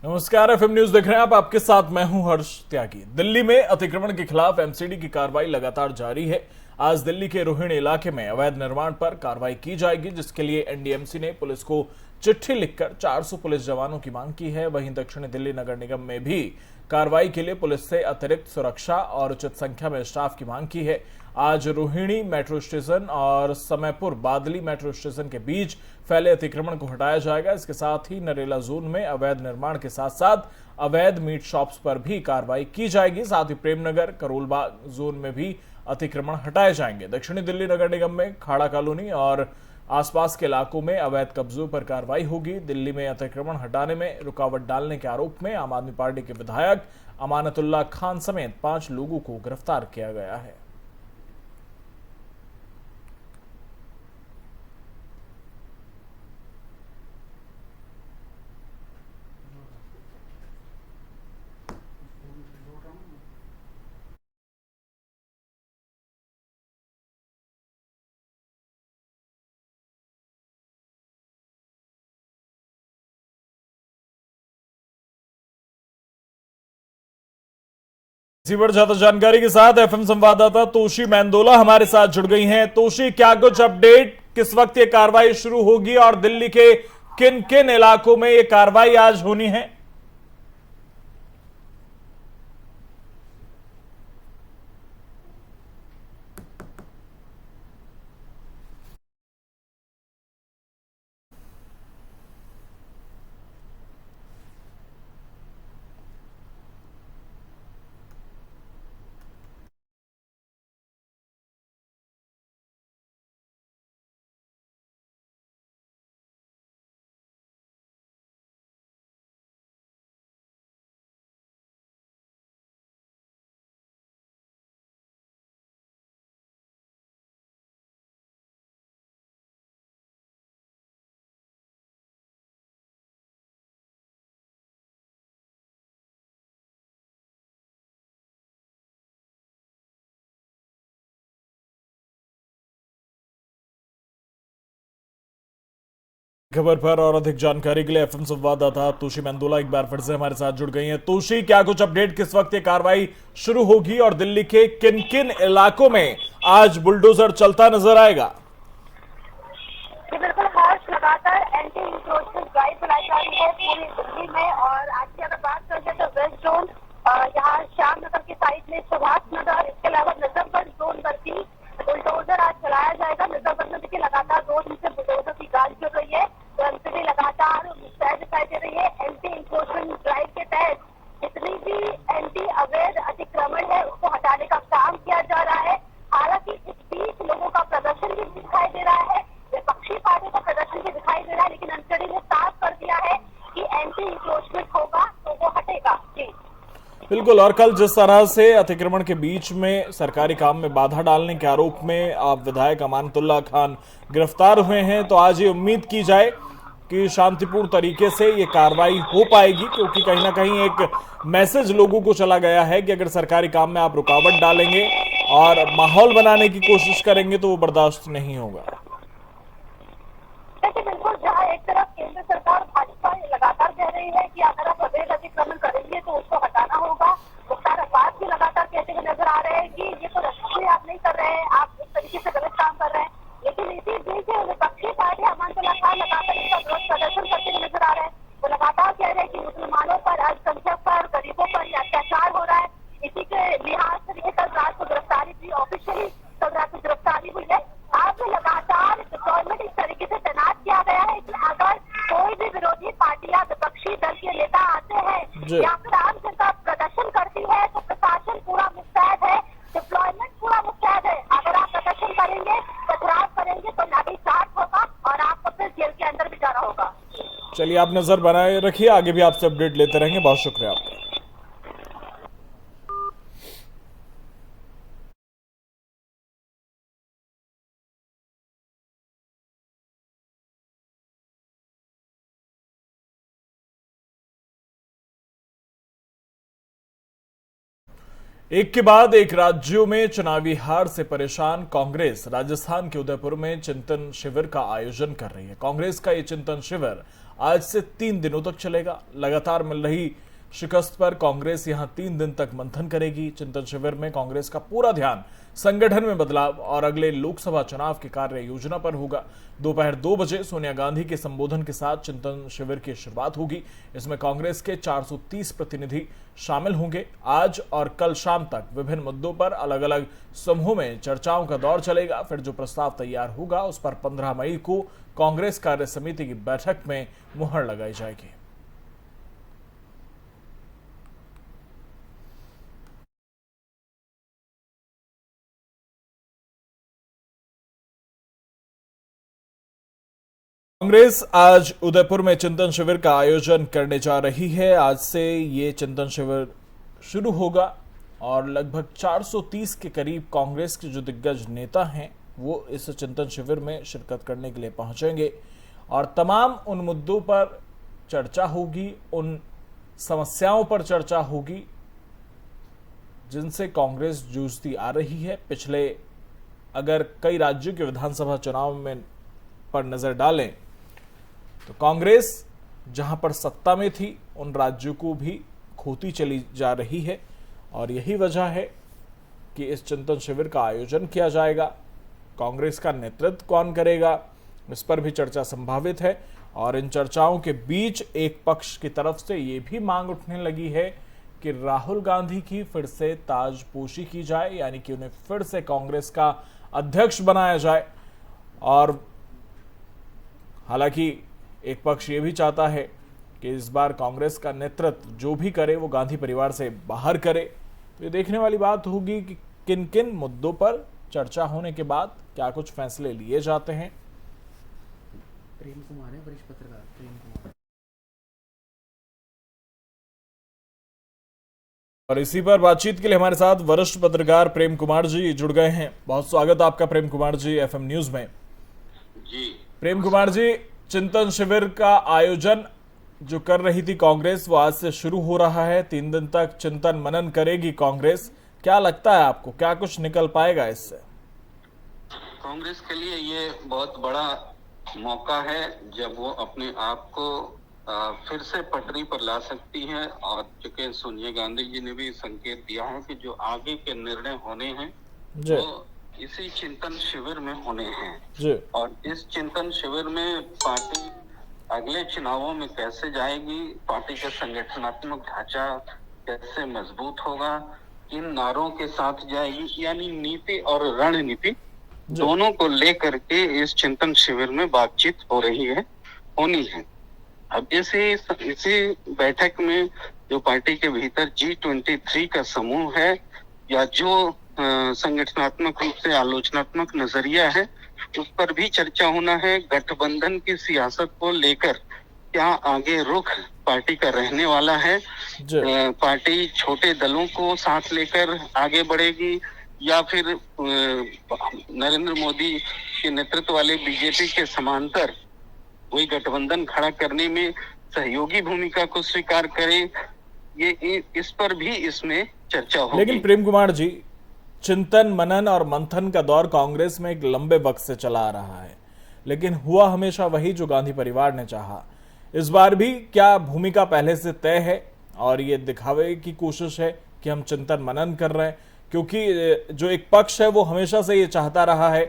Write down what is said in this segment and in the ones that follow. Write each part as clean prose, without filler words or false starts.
नमस्कार, FM news देख रहे हैं आप। आपके साथ मैं हूं हर्ष त्यागी। दिल्ली में अतिक्रमण के खिलाफ एमसीडी की कार्रवाई लगातार जारी है। आज दिल्ली के रोहिणी इलाके में अवैध निर्माण पर कार्रवाई की जाएगी, जिसके लिए एनडीएमसी ने पुलिस को चिट्ठी लिखकर 400 पुलिस जवानों की मांग की है। वहीं दक्षिणी दिल्ली नगर निगम में भी कार्रवाई के लिए पुलिस से अतिरिक्त सुरक्षा और उचित संख्या में स्टाफ की मांग की है। आज रोहिणी मेट्रो स्टेशन और समयपुर बादली मेट्रो स्टेशन के बीच फैले अतिक्रमण को हटाया जाएगा। इसके साथ ही नरेला जोन में अवैध निर्माण के साथ साथ अवैध मीट शॉप्स पर भी कार्रवाई की जाएगी। साथ ही प्रेमनगर करोलबाग जोन में भी अतिक्रमण हटाए जाएंगे। दक्षिणी दिल्ली नगर निगम में खाड़ा कॉलोनी और आसपास के इलाकों में अवैध कब्जों पर कार्रवाई होगी। दिल्ली में अतिक्रमण हटाने में रुकावट डालने के आरोप में आम आदमी पार्टी के विधायक अमानतुल्लाह खान समेत 5 लोगों को गिरफ्तार किया गया है। इसी पर ज्यादा जानकारी के साथ एफएम संवाददाता तोशी मेंदोला हमारे साथ जुड़ गई हैं। तोशी, क्या कुछ अपडेट, किस वक्त ये कार्रवाई शुरू होगी और दिल्ली के किन किन इलाकों में ये कार्रवाई आज होनी है? खबर पर और अधिक जानकारी के लिए एफएम संवाददाता तोशी मेंदोला एक बार फिर से हमारे साथ जुड़ गई हैं। तोशी, क्या कुछ अपडेट, किस वक्त ये कार्रवाई शुरू होगी और दिल्ली के किन किन इलाकों में आज बुलडोजर चलता नजर आएगा? बिल्कुल हर्ष, लगातार एंटी इंक्रोचमेंट ड्राइव चलाई जा रही है पूरी दिल्ली में। और आज की अगर बात करें तो वेस्ट जोन, यहाँ श्याम नगर की साइड में सुभाष नगर, इसके अलावा नजफगढ़ जोन पर भी बुलडोजर आज चलाया जाएगा। नजफगढ़ में देखिए लगातार 2 दिन से बुलडोजर की गाड़ी चल रही है, तो एमसीडी लगातार मुस्तैद दिखाई दे रही है। एंटी इंक्रोचमेंट ड्राइव के तहत जितनी भी एंटी अवैध अतिक्रमण है उसको हटाने का काम किया जा रहा है। हालांकि इस बीच लोगों का प्रदर्शन भी दिखाई दे रहा है, विपक्षी पार्टी का प्रदर्शन भी दिखाई दे रहा है, लेकिन एमसीडी ने साफ कर दिया है कि एंटी इंक्रोचमेंट होगा तो वो हटेगा। जी बिल्कुल। और कल जिस तरह से अतिक्रमण के बीच में सरकारी काम में बाधा डालने के आरोप में आप विधायक अमानतुल्लाह खान गिरफ्तार हुए हैं, तो आज ये उम्मीद की जाए कि शांतिपूर्ण तरीके से ये कार्रवाई हो पाएगी, क्योंकि कहीं ना कहीं एक मैसेज लोगों को चला गया है कि अगर सरकारी काम में आप रुकावट डालेंगे और माहौल बनाने की कोशिश करेंगे तो वो बर्दाश्त नहीं होगा। देखिए बिल्कुल, जहाँ एक तरफ केंद्र सरकार भाजपा लगातार कह रही है कि अगर आप अवैध अतिक्रमण करेंगे तो उसको हटाना होगा, मुख्तार अब्बास भी लगातार कहते हुए नजर आ रहे हैं कि ये तो रस्मी आप नहीं कर रहे हैं, आप इस तरीके से गलत काम कर रहे हैं। लेकिन इसी बीच विपक्षी पार्टी अमानतुल्लाह खान लगातार इसका विरोध प्रदर्शन करते हुए नजर आ रहे हैं। वो लगातार कह रहे हैं कि मुसलमानों पर, अल्पसंख्यक पर, गरीबों पर ये अत्याचार हो रहा है। इसी के लिहाज से देखिए कल रात को गिरफ्तारी भी ऑफिशियली कल रात को गिरफ्तारी हुई है। आज लगातार डिप्लॉयमेंट इस तरीके से तैनात किया गया है कि अगर कोई भी विरोधी पार्टियां, विपक्षी दल के नेता आते हैं या फिर आम जनता प्रदर्शन करती है तो प्रशासन पूरा मुस्तैद है, डिप्लॉयमेंट पूरा मुस्तैद है। अगर आप प्रदर्शन करेंगे, पथराव करेंगे तो लाठीचार्ज होगा और आपको फिर जेल के अंदर भी जाना होगा। चलिए, आप नजर बनाए रखिए, आगे भी आपसे अपडेट लेते रहेंगे। बहुत शुक्रिया आपका। एक के बाद एक राज्यों में चुनावी हार से परेशान कांग्रेस राजस्थान के उदयपुर में चिंतन शिविर का आयोजन कर रही है। कांग्रेस का ये चिंतन शिविर आज से 3 दिनों तक चलेगा। लगातार मिल रही शिकस्त पर कांग्रेस यहां 3 दिन तक मंथन करेगी। चिंतन शिविर में कांग्रेस का पूरा ध्यान संगठन में बदलाव और अगले लोकसभा चुनाव की कार्य योजना पर होगा। दोपहर 2 बजे सोनिया गांधी के संबोधन के साथ चिंतन शिविर की शुरुआत होगी। इसमें कांग्रेस के 430 प्रतिनिधि शामिल होंगे। आज और कल शाम तक विभिन्न मुद्दों पर अलग अलग समूह में चर्चाओं का दौर चलेगा। फिर जो प्रस्ताव तैयार होगा उस पर 15 मई को कांग्रेस कार्य समिति की बैठक में मुहर लगाई जाएगी। कांग्रेस आज उदयपुर में चिंतन शिविर का आयोजन करने जा रही है। आज से ये चिंतन शिविर शुरू होगा और लगभग 430 के करीब कांग्रेस के जो दिग्गज नेता हैं वो इस चिंतन शिविर में शिरकत करने के लिए पहुंचेंगे और तमाम उन मुद्दों पर चर्चा होगी, उन समस्याओं पर चर्चा होगी जिनसे कांग्रेस जूझती आ रही है। पिछले अगर कई राज्यों के विधानसभा चुनाव में पर नजर डालें तो कांग्रेस जहां पर सत्ता में थी उन राज्यों को भी खोती चली जा रही है और यही वजह है कि इस चिंतन शिविर का आयोजन किया जाएगा। कांग्रेस का नेतृत्व कौन करेगा इस पर भी चर्चा संभावित है और इन चर्चाओं के बीच एक पक्ष की तरफ से ये भी मांग उठने लगी है कि राहुल गांधी की फिर से ताजपोशी की जाए, यानी कि उन्हें फिर से कांग्रेस का अध्यक्ष बनाया जाए। और हालांकि एक पक्ष ये भी चाहता है कि इस बार कांग्रेस का नेतृत्व जो भी करे वो गांधी परिवार से बाहर करे। तो ये देखने वाली बात होगी कि किन किन मुद्दों पर चर्चा होने के बाद क्या कुछ फैसले लिए जाते हैं। प्रेम कुमार है, वरिष्ठ पत्रकार प्रेम कुमार। और इसी पर बातचीत के लिए हमारे साथ वरिष्ठ पत्रकार प्रेम कुमार जी जुड़ गए हैं। बहुत स्वागत आपका प्रेम कुमार जी एफएम न्यूज में। जी प्रेम कुमार जी, चिंतन शिविर का आयोजन जो कर रही थी कांग्रेस वो आज से शुरू हो रहा है। 3 दिन तक चिंतन मनन करेगी कांग्रेस। क्या लगता है आपको, क्या कुछ निकल पाएगा इससे? कांग्रेस के लिए ये बहुत बड़ा मौका है जब वो अपने आप को फिर से पटरी पर ला सकती है। और चूंकि सोनिया गांधी जी ने भी संकेत दिया है कि जो आगे के निर्णय होने हैं वो इसी चिंतन शिविर में होने हैं। और इस चिंतन शिविर में पार्टी अगले चुनावों में कैसे जाएगी, पार्टी का संगठनात्मक ढांचा कैसे मजबूत होगा, किन नारों के साथ जाएगी, यानी नीति और रणनीति दोनों को लेकर के इस चिंतन शिविर में बातचीत हो रही है, होनी है। अब इसी बैठक में जो पार्टी के भीतर G23 का समूह है या जो संगठनात्मक रूप से आलोचनात्मक नजरिया है उस पर भी चर्चा होना है। गठबंधन की सियासत को लेकर क्या आगे रुख पार्टी का रहने वाला है, पार्टी छोटे दलों को साथ लेकर आगे बढ़ेगी या फिर नरेंद्र मोदी के नेतृत्व वाले बीजेपी के समांतर वही गठबंधन खड़ा करने में सहयोगी भूमिका को स्वीकार करे, ये इस पर भी इसमें चर्चा होगी। लेकिन प्रेम कुमार जी, चिंतन मनन और मंथन का दौर कांग्रेस में एक लंबे वक्त से चला आ रहा है, लेकिन हुआ हमेशा वही जो गांधी परिवार ने चाहा। इस बार भी क्या भूमिका पहले से तय है और ये दिखावे की कोशिश है कि हम चिंतन मनन कर रहे हैं? क्योंकि जो एक पक्ष है वो हमेशा से ये चाहता रहा है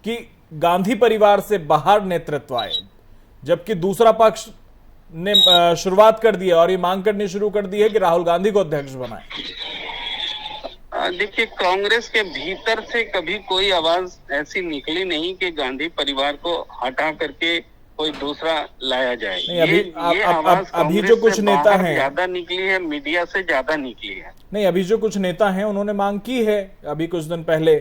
कि गांधी परिवार से बाहर नेतृत्व आए, जबकि दूसरा पक्ष ने शुरुआत कर दी है और ये मांग करनी शुरू कर दी है कि राहुल गांधी को अध्यक्ष बनाए। देखिए, कांग्रेस के भीतर से कभी कोई आवाज ऐसी निकली नहीं कि गांधी परिवार को हटा करके कोई दूसरा लाया जाए। नहीं, अभी जो कुछ नेता हैं ज्यादा निकली है, मीडिया से ज्यादा निकली है। नहीं, अभी जो कुछ नेता हैं उन्होंने मांग की है अभी कुछ दिन पहले।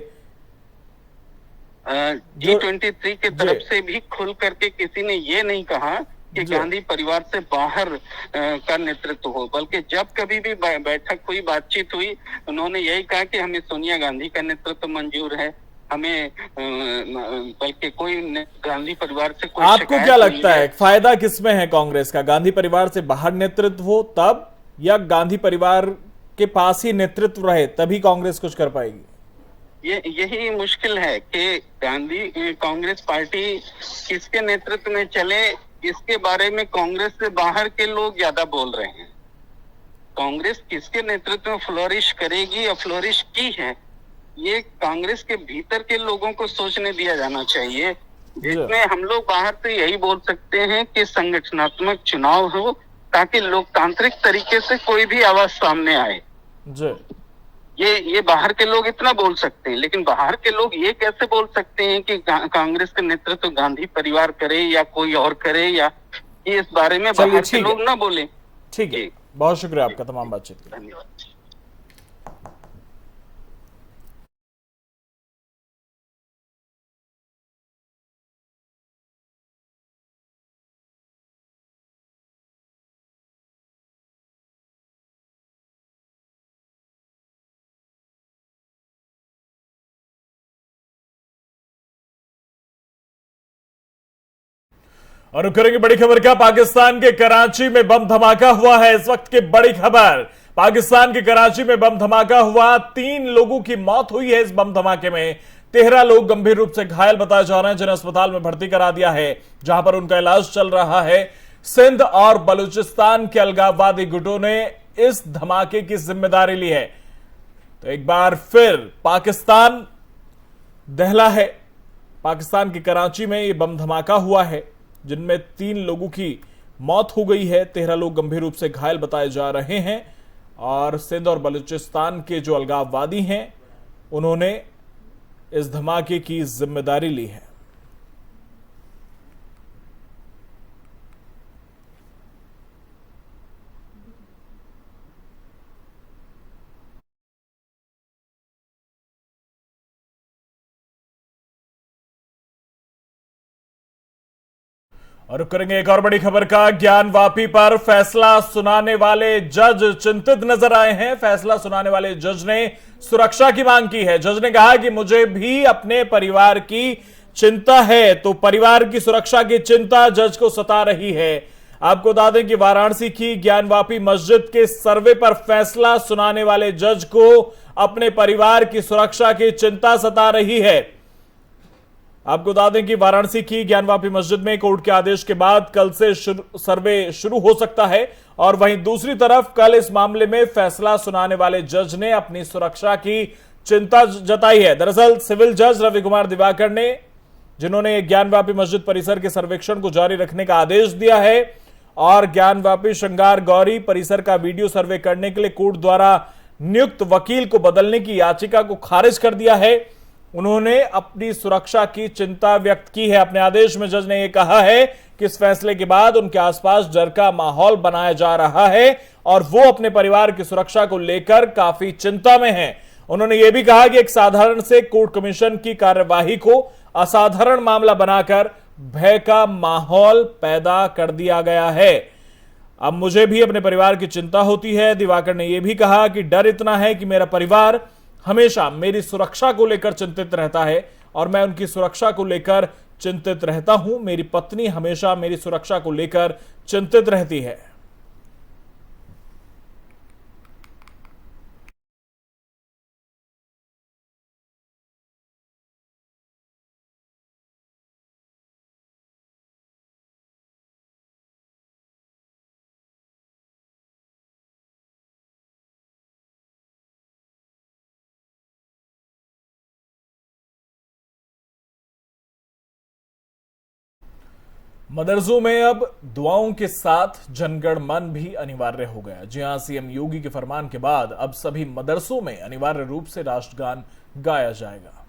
G23 की तरफ से भी खुल करके किसी ने ये नहीं कहा कि गांधी परिवार से बाहर का नेतृत्व हो, बल्कि जब कभी भी बैठक हुई, बातचीत हुई, उन्होंने यही कहा कि हमें सोनिया गांधी का नेतृत्व मंजूर है, हमें बल्कि कोई गांधी परिवार से कोई। आपको क्या लगता है फायदा किसमें है कांग्रेस का, गांधी परिवार से बाहर नेतृत्व हो तब, या गांधी परिवार के पास ही नेतृत्व रहे तभी कांग्रेस कुछ कर पाएगी? यही मुश्किल है कि कांग्रेस पार्टी किसके नेतृत्व में चले इसके बारे में कांग्रेस से बाहर के लोग ज्यादा बोल रहे हैं। कांग्रेस किसके नेतृत्व में फ्लोरिश करेगी या फ्लोरिश की है, ये कांग्रेस के भीतर के लोगों को सोचने दिया जाना चाहिए। जिसमें हम लोग बाहर से यही बोल सकते हैं कि संगठनात्मक चुनाव हो ताकि लोकतांत्रिक तरीके से कोई भी आवाज सामने आए। ये बाहर के लोग इतना बोल सकते हैं, लेकिन बाहर के लोग ये कैसे बोल सकते हैं कि कांग्रेस का नेतृत्व गांधी परिवार करे या कोई और करे, या ये इस बारे में बाहर के लोग ना बोले। ठीक है, बहुत शुक्रिया आपका तमाम बातचीत के लिए। धन्यवाद। और करेंगे बड़ी खबर का। पाकिस्तान के कराची में बम धमाका हुआ है। इस वक्त की बड़ी खबर, पाकिस्तान के कराची में बम धमाका हुआ, 3 लोगों की मौत हुई है। इस बम धमाके में 13 लोग गंभीर रूप से घायल बताए जा रहे हैं, जिन्हें अस्पताल में भर्ती करा दिया है, जहां पर उनका इलाज चल रहा है। सिंध और बलूचिस्तान के अलगाववादी गुटों ने इस धमाके की जिम्मेदारी ली है। तो एक बार फिर पाकिस्तान दहला है। पाकिस्तान की कराची में यह बम धमाका हुआ है, जिनमें 3 लोगों की मौत हो गई है, 13 लोग गंभीर रूप से घायल बताए जा रहे हैं। और सिंध और बलूचिस्तान के जो अलगाववादी हैं, उन्होंने इस धमाके की जिम्मेदारी ली है। और करेंगे एक और बड़ी खबर का। ज्ञानवापी पर फैसला सुनाने वाले जज चिंतित नजर आए हैं। फैसला सुनाने वाले जज ने सुरक्षा की मांग की है। जज ने कहा कि मुझे भी अपने परिवार की चिंता है, तो परिवार की सुरक्षा की चिंता जज को सता रही है। आपको बता दें कि वाराणसी की ज्ञानवापी मस्जिद के सर्वे पर फैसला सुनाने वाले जज को अपने परिवार की सुरक्षा की चिंता सता रही है। आपको बता दें कि वाराणसी की ज्ञानवापी मस्जिद में कोर्ट के आदेश के बाद कल से सर्वे शुरू हो सकता है, और वहीं दूसरी तरफ कल इस मामले में फैसला सुनाने वाले जज ने अपनी सुरक्षा की चिंता जताई है। दरअसल सिविल जज रवि कुमार दिवाकर ने, जिन्होंने ज्ञानवापी मस्जिद परिसर के सर्वेक्षण को जारी रखने का आदेश दिया है और ज्ञानवापी श्रृंगार गौरी परिसर का वीडियो सर्वे करने के लिए कोर्ट द्वारा नियुक्त वकील को बदलने की याचिका को खारिज कर दिया है, उन्होंने अपनी सुरक्षा की चिंता व्यक्त की है। अपने आदेश में जज ने यह कहा है कि इस फैसले के बाद उनके आसपास डर का माहौल बनाया जा रहा है और वो अपने परिवार की सुरक्षा को लेकर काफी चिंता में हैं। उन्होंने यह भी कहा कि एक साधारण से कोर्ट कमीशन की कार्यवाही को असाधारण मामला बनाकर भय का माहौल पैदा कर दिया गया है। अब मुझे भी अपने परिवार की चिंता होती है। दिवाकर ने यह भी कहा कि डर इतना है कि मेरा परिवार हमेशा मेरी सुरक्षा को लेकर चिंतित रहता है और मैं उनकी सुरक्षा को लेकर चिंतित रहता हूं। मेरी पत्नी हमेशा मेरी सुरक्षा को लेकर चिंतित रहती है। मदरसों में अब दुआओं के साथ जनगण मन भी अनिवार्य हो गया। जी हां, सीएम योगी के फरमान के बाद अब सभी मदरसों में अनिवार्य रूप से राष्ट्रगान गाया जाएगा।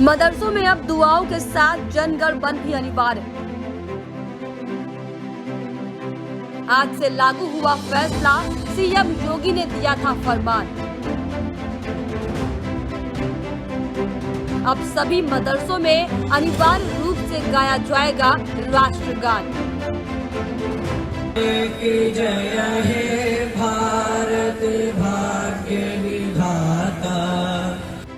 मदरसों में अब दुआओं के साथ जनगण मन भी अनिवार्य। आज से लागू हुआ फैसला, सीएम योगी ने दिया था फरमान। अब सभी मदरसों में अनिवार्य रूप से गाया जाएगा राष्ट्रगान। जय हे भारत भाग्य विधाता।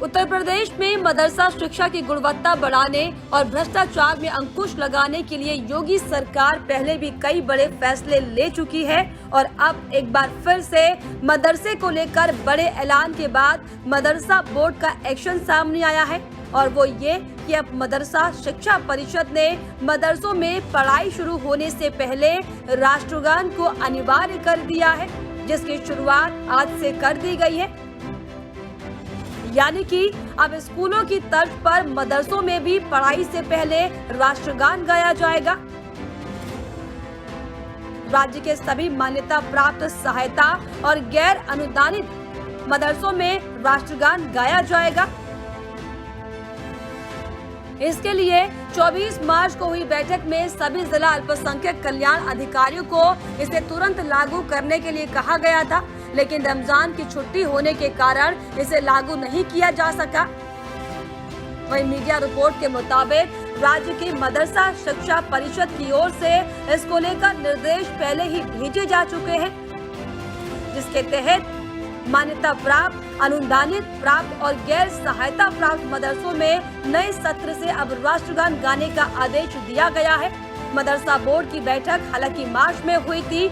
उत्तर उत्तर प्रदेश में मदरसा शिक्षा की गुणवत्ता बढ़ाने और भ्रष्टाचार में अंकुश लगाने के लिए योगी सरकार पहले भी कई बड़े फैसले ले चुकी है और अब एक बार फिर से मदरसे को लेकर बड़े ऐलान के बाद मदरसा बोर्ड का एक्शन सामने आया है और वो ये कि अब मदरसा शिक्षा परिषद ने मदरसों में पढ़ाई शुरू होने से पहले राष्ट्रगान को अनिवार्य कर दिया है, जिसकी शुरुआत आज से कर दी गई है। यानी कि अब स्कूलों की तर्ज पर मदरसों में भी पढ़ाई से पहले राष्ट्रगान गाया जाएगा। राज्य के सभी मान्यता प्राप्त सहायता और गैर अनुदानित मदरसों में राष्ट्रगान गाया जाएगा। इसके लिए 24 मार्च को हुई बैठक में सभी जिला अल्पसंख्यक कल्याण अधिकारियों को इसे तुरंत लागू करने के लिए कहा गया था, लेकिन रमजान की छुट्टी होने के कारण इसे लागू नहीं किया जा सका। वहीं मीडिया रिपोर्ट के मुताबिक राज्य की मदरसा शिक्षा परिषद की ओर से इसको लेकर निर्देश पहले ही भेजे जा चुके हैं, जिसके तहत मान्यता प्राप्त, अनुदानित प्राप्त और गैर सहायता प्राप्त मदरसों में नए सत्र से अब राष्ट्रगान गाने का आदेश दिया गया है। मदरसा बोर्ड की बैठक हालांकि मार्च में हुई थी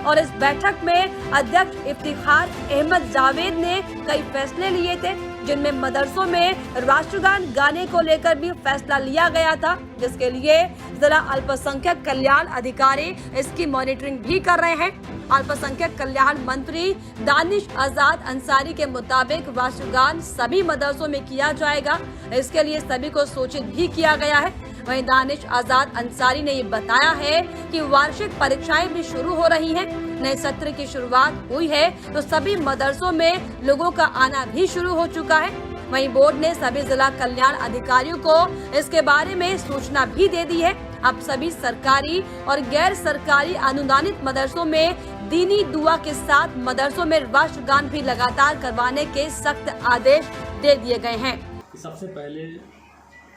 और इस बैठक में अध्यक्ष इफ्तिखार अहमद जावेद ने कई फैसले लिए थे, जिनमें मदरसों में राष्ट्रगान गाने को लेकर भी फैसला लिया गया था, जिसके लिए जिला अल्पसंख्यक कल्याण अधिकारी इसकी मॉनिटरिंग भी कर रहे हैं। अल्पसंख्यक कल्याण मंत्री दानिश आजाद अंसारी के मुताबिक राष्ट्रगान सभी मदरसों में किया जाएगा, इसके लिए सभी को सूचित भी किया गया है। वहीं दानिश आजाद अंसारी ने ये बताया है कि वार्षिक परीक्षाएं भी शुरू हो रही हैं, नए सत्र की शुरुआत हुई है तो सभी मदरसों में लोगों का आना भी शुरू हो चुका है। वहीं बोर्ड ने सभी जिला कल्याण अधिकारियों को इसके बारे में सूचना भी दे दी है। अब सभी सरकारी और गैर सरकारी अनुदानित मदरसों में दीनी दुआ के साथ मदरसों में राष्ट्रगान भी लगातार करवाने के सख्त आदेश दे दिए गए हैं। सबसे पहले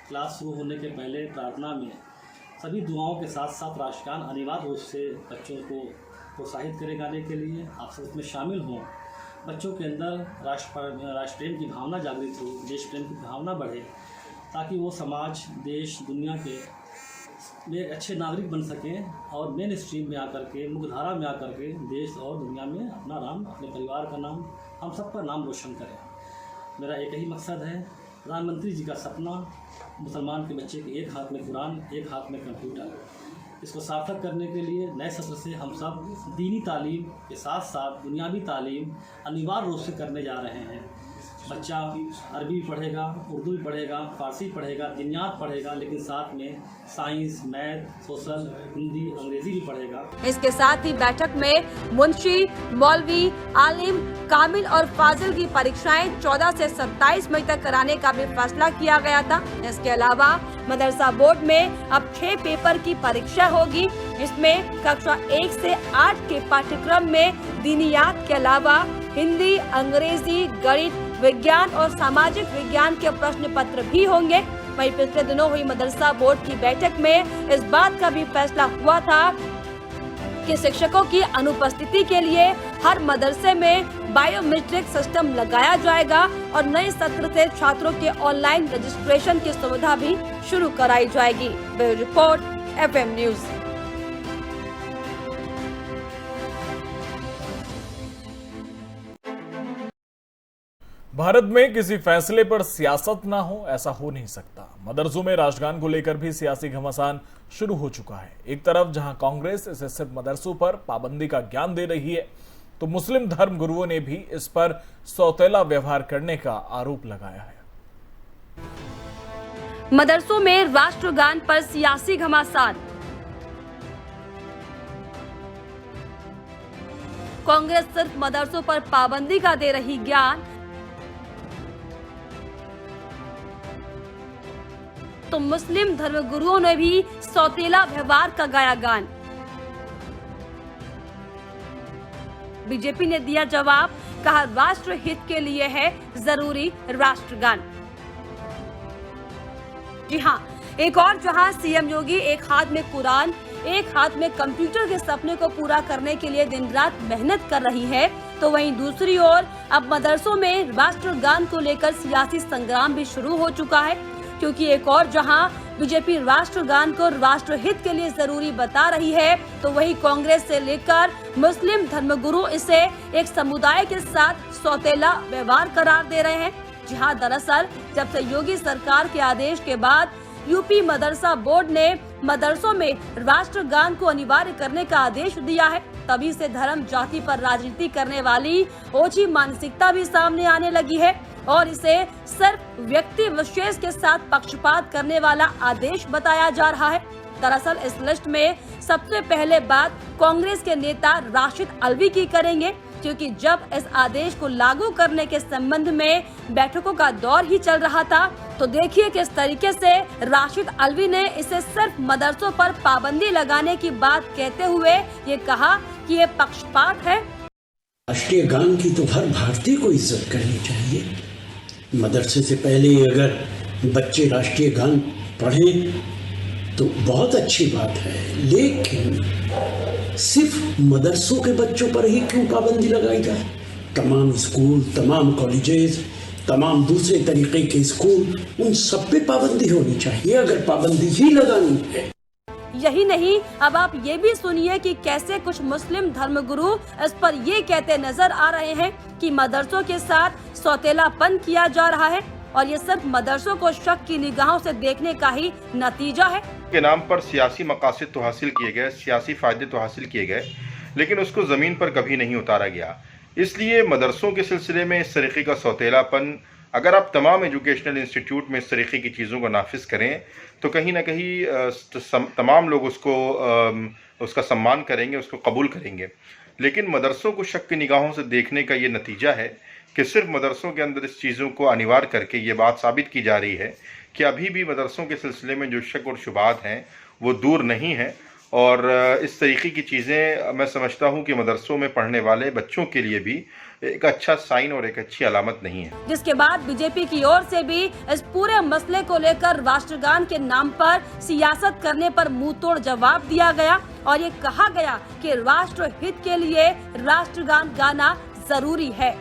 क्लास शुरू होने के पहले प्रार्थना में सभी दुआओं के साथ साथ राष्ट्रगान अनिवार्य रूप से बच्चों को प्रोत्साहित करे गाने के लिए। आप सब उसमें शामिल हों, बच्चों के अंदर राष्ट्र प्रेम की भावना जागृत हो, देश प्रेम की भावना बढ़े, ताकि वो समाज, देश, दुनिया के एक अच्छे नागरिक बन सकें और मेन स्ट्रीम में आकर के, मुख्य धारा में आकर के देश और दुनिया में अपना नाम, अपने परिवार का नाम, हम सबका नाम रोशन करें। मेरा एक ही मकसद है। प्रधानमंत्री जी का सपना, मुसलमान के बच्चे के एक हाथ में कुरान, एक हाथ में कंप्यूटर, इसको सार्थक करने के लिए नए सत्र से हम सब दीनी तालीम के साथ साथ दुनियावी तालीम अनिवार्य रूप से करने जा रहे हैं। बच्चा अरबी भी पढ़ेगा, उर्दू भी पढ़ेगा, फारसी पढ़ेगा, दिनियात पढ़ेगा, लेकिन साथ में साइंस, मैथ, सोशल, हिंदी, अंग्रेजी भी पढ़ेगा। इसके साथ ही बैठक में मुंशी, मौलवी, आलिम, कामिल और फाजिल की परीक्षाएं 14 से 27 मई तक कराने का भी फैसला किया गया था। इसके अलावा मदरसा बोर्ड में अब 6 पेपर की परीक्षा होगी। इसमें कक्षा 1 से 8 के पाठ्यक्रम में दीनियात के अलावा हिंदी, अंग्रेजी, गणित, विज्ञान और सामाजिक विज्ञान के प्रश्न पत्र भी होंगे। वहीं पिछले दिनों हुई मदरसा बोर्ड की बैठक में इस बात का भी फैसला हुआ था कि शिक्षकों की अनुपस्थिति के लिए हर मदरसे में बायोमेट्रिक सिस्टम लगाया जाएगा और नए सत्र से छात्रों के ऑनलाइन रजिस्ट्रेशन की सुविधा भी शुरू कराई जाएगी। Bureau report, FM news. Bharat में किसी फैसले पर सियासत ना हो, ऐसा हो नहीं सकता। मदरसों में राष्ट्रगान को लेकर भी सियासी घमासान शुरू हो चुका है। एक तरफ जहां कांग्रेस इसे सिर्फ मदरसों पर पाबंदी का ज्ञान दे रही है, तो मुस्लिम धर्म गुरुओं ने भी इस पर सौतेला व्यवहार करने का आरोप लगाया है। मदरसों में राष्ट्रगान पर सियासी घमासान। कांग्रेस सिर्फ मदरसों पर पाबंदी का दे रही ज्ञान, तो मुस्लिम धर्मगुरुओं ने भी सौतेला व्यवहार का गाया गान। बीजेपी ने दिया जवाब, कहा राष्ट्र हित के लिए है जरूरी राष्ट्रगान। जी हां, एक और जहां सीएम योगी एक हाथ में कुरान, एक हाथ में कंप्यूटर के सपने को पूरा करने के लिए दिन रात मेहनत कर रही है, तो वहीं दूसरी ओर अब मदरसों में राष्ट्रगान को लेकर सियासी संग्राम भी शुरू हो चुका है, क्योंकि एक और जहां बीजेपी राष्ट्रगान को राष्ट्रहित के लिए जरूरी बता रही है, तो वहीं कांग्रेस से लेकर मुस्लिम धर्मगुरु इसे एक समुदाय के साथ सौतेला व्यवहार करार दे रहे हैं। जी हाँ, दरअसल जब से योगी सरकार के आदेश के बाद यूपी मदरसा बोर्ड ने मदरसों में राष्ट्रगान को अनिवार्य करने का आदेश दिया है, तभी से धर्म जाति पर राजनीति करने वाली ओछी मानसिकता भी सामने आने लगी है और इसे सिर्फ व्यक्ति विशेष के साथ पक्षपात करने वाला आदेश बताया जा रहा है। दरअसल इस लिस्ट में सबसे पहले बात कांग्रेस के नेता राशिद अल्वी की करेंगे, क्योंकि जब इस आदेश को लागू करने के संबंध में बैठकों का दौर ही चल रहा था, तो देखिए किस तरीके से राशिद अल्वी ने इसे सिर्फ मदरसों पर पाबंदी लगाने की बात कहते हुए ये कहा कि ये पक्षपात है। राष्ट्रीय गान की तो हर भारतीय को इज्जत करनी चाहिए। मदरसे से पहले अगर बच्चे राष्ट्रीय गान पढ़ें तो बहुत अच्छी बात है, लेकिन सिर्फ मदरसों के बच्चों पर ही क्यों पाबंदी लगाई जाए? तमाम स्कूल, तमाम कॉलेजेस, तमाम दूसरे तरीके के स्कूल, उन सब पे पाबंदी होनी चाहिए अगर पाबंदी ही लगानी है। यही नहीं, अब आप ये भी सुनिए कि कैसे कुछ मुस्लिम धर्मगुरु इस पर ये कहते नजर आ रहे हैं कि मदरसों के साथ सौतेलापन किया जा रहा है और ये सिर्फ मदरसों को शक की निगाहों से देखने का ही नतीजा है। के नाम पर सियासी मकासद तो हासिल किए गए, सियासी फायदे तो हासिल किए गए, लेकिन उसको ज़मीन पर कभी नहीं उतारा गया। इसलिए मदरसों के सिलसिले में इस तरीके का सौतेलापन, अगर आप तमाम एजुकेशनल इंस्टीट्यूट में इस तरीके की चीज़ों को नाफिज करें तो कहीं ना कहीं तमाम लोग उसका सम्मान करेंगे, उसको कबूल करेंगे। लेकिन मदरसों को शक की निगाहों से देखने का ये नतीजा है कि सिर्फ मदरसों के अंदर इस चीज़ों को अनिवार्य करके ये बात साबित की जा रही है कि अभी भी मदरसों के सिलसिले में जो शक और शुबात हैं वो दूर नहीं है। और इस तरीके की चीज़ें मैं समझता हूँ कि मदरसों में पढ़ने वाले बच्चों के लिए भी एक अच्छा साइन और एक अच्छी अलामत नहीं है। जिसके बाद बीजेपी की ओर से भी इस पूरे मसले को लेकर राष्ट्रगान के नाम पर सियासत करने पर मुंह तोड़ जवाब दिया गया और ये कहा गया कि राष्ट्र हित के लिए राष्ट्रगान गाना जरूरी है।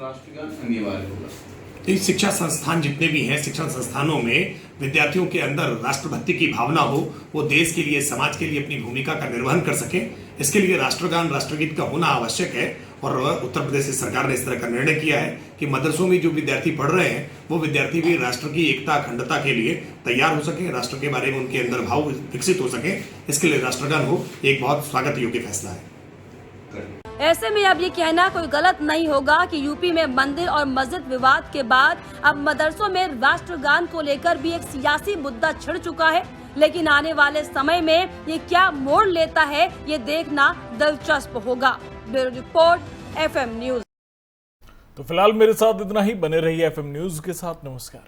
राष्ट्रगान अनिवार्य होगा। शिक्षा संस्थान जितने भी हैं, शिक्षण संस्थानों में विद्यार्थियों के अंदर राष्ट्रभक्ति की भावना हो, वो देश के लिए, समाज के लिए अपनी भूमिका का निर्वहन कर सके, इसके लिए राष्ट्रगान, राष्ट्रगीत का होना आवश्यक है। और उत्तर प्रदेश सरकार ने इस तरह का निर्णय किया है कि मदरसों में जो विद्यार्थी पढ़ रहे हैं वो विद्यार्थी भी राष्ट्र की एकता, अखंडता के लिए तैयार हो सके, राष्ट्र के बारे में उनके अंदर भाव विकसित हो सके, इसके लिए राष्ट्रगान हो, एक बहुत स्वागत योग्य फैसला है। ऐसे में अब ये कहना कोई गलत नहीं होगा कि यूपी में मंदिर और मस्जिद विवाद के बाद अब मदरसों में राष्ट्रगान को लेकर भी एक सियासी मुद्दा छिड़ चुका है, लेकिन आने वाले समय में ये क्या मोड़ लेता है ये देखना दिलचस्प होगा। Bureau report, FM news. तो फिलहाल मेरे साथ इतना ही, बने रहिए FM न्यूज के साथ। नमस्कार।